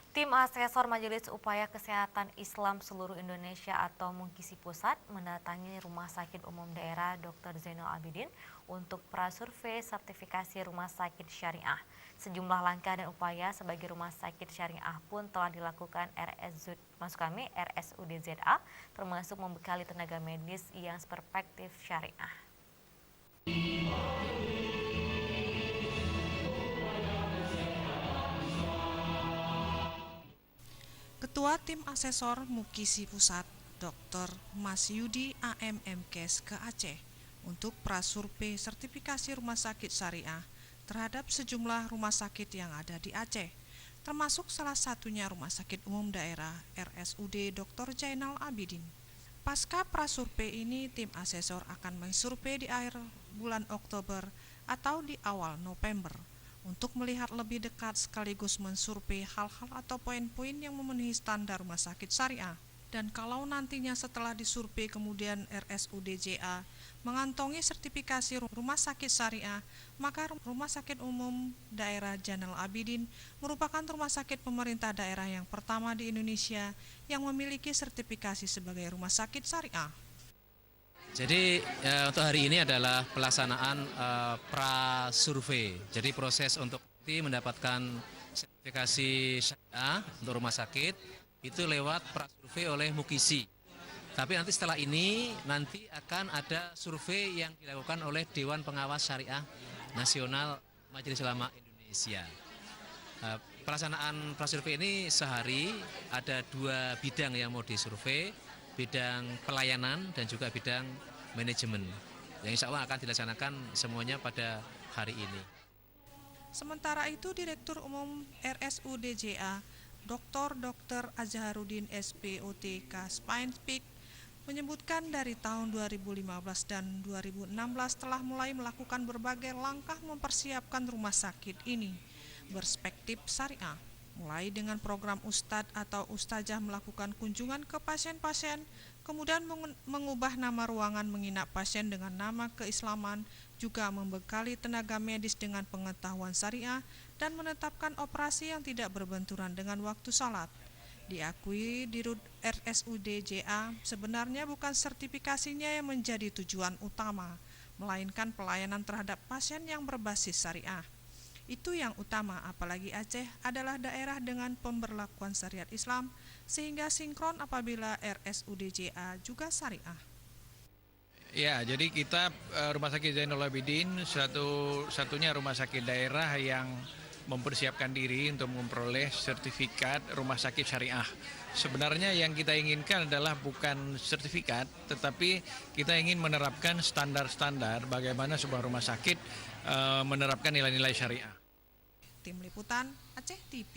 Tim Asesor Majelis Upaya Kesehatan Islam Seluruh Indonesia atau MUKISI Pusat mendatangi Rumah Sakit Umum Daerah Dr. Zainal Abidin untuk prasurvei sertifikasi rumah sakit syariah. Sejumlah langkah dan upaya sebagai rumah sakit syariah pun telah dilakukan RSUD ZA, termasuk membekali tenaga medis yang berperspektif syariah. Ketua Tim Asesor MUKISI Pusat, Dr. Mas Yudi AMMKes ke Aceh untuk prasurvei sertifikasi rumah sakit syariah terhadap sejumlah rumah sakit yang ada di Aceh, termasuk salah satunya Rumah Sakit Umum Daerah RSUD Dr. Zainal Abidin. Pasca prasurvei ini, tim asesor akan mensurvei di akhir bulan Oktober atau di awal November untuk melihat lebih dekat sekaligus mensurvei hal-hal atau poin-poin yang memenuhi standar rumah sakit syariah. Dan kalau nantinya setelah disurvei kemudian RSUD ZA mengantongi sertifikasi rumah sakit syariah, maka Rumah Sakit Umum Daerah Zainal Abidin merupakan rumah sakit pemerintah daerah yang pertama di Indonesia yang memiliki sertifikasi sebagai rumah sakit syariah. Jadi untuk hari ini adalah pelaksanaan prasurvei. Jadi proses untuk mendapatkan sertifikasi syariah untuk rumah sakit itu lewat prasurvei oleh MUKISI. Tapi nanti setelah ini nanti akan ada survei yang dilakukan oleh Dewan Pengawas Syariah Nasional Majelis Ulama Indonesia. Pelaksanaan prasurvei ini sehari ada 2 bidang yang mau disurvei, bidang pelayanan dan juga bidang manajemen, yang insya Allah akan dilaksanakan semuanya pada hari ini. Sementara itu, Direktur Umum RSUD ZA, Dr. Azharuddin SPOTK Spinepik, menyebutkan dari tahun 2015 dan 2016 telah mulai melakukan berbagai langkah mempersiapkan rumah sakit ini berperspektif syariah, mulai dengan program Ustadz atau Ustazah melakukan kunjungan ke pasien-pasien, kemudian mengubah nama ruangan menginap pasien dengan nama keislaman, juga membekali tenaga medis dengan pengetahuan syariah, dan menetapkan operasi yang tidak berbenturan dengan waktu salat. Diakui di RSUD ZA, sebenarnya bukan sertifikasinya yang menjadi tujuan utama, melainkan pelayanan terhadap pasien yang berbasis syariah. Itu yang utama, apalagi Aceh adalah daerah dengan pemberlakuan syariat Islam, sehingga sinkron apabila RSUD ZA juga syariah. Ya, jadi kita Rumah Sakit Zainal Abidin satu-satunya rumah sakit daerah yang mempersiapkan diri untuk memperoleh sertifikat rumah sakit syariah. Sebenarnya yang kita inginkan adalah bukan sertifikat, tetapi kita ingin menerapkan standar-standar bagaimana sebuah rumah sakit menerapkan nilai-nilai syariah. Tim Liputan Aceh TV.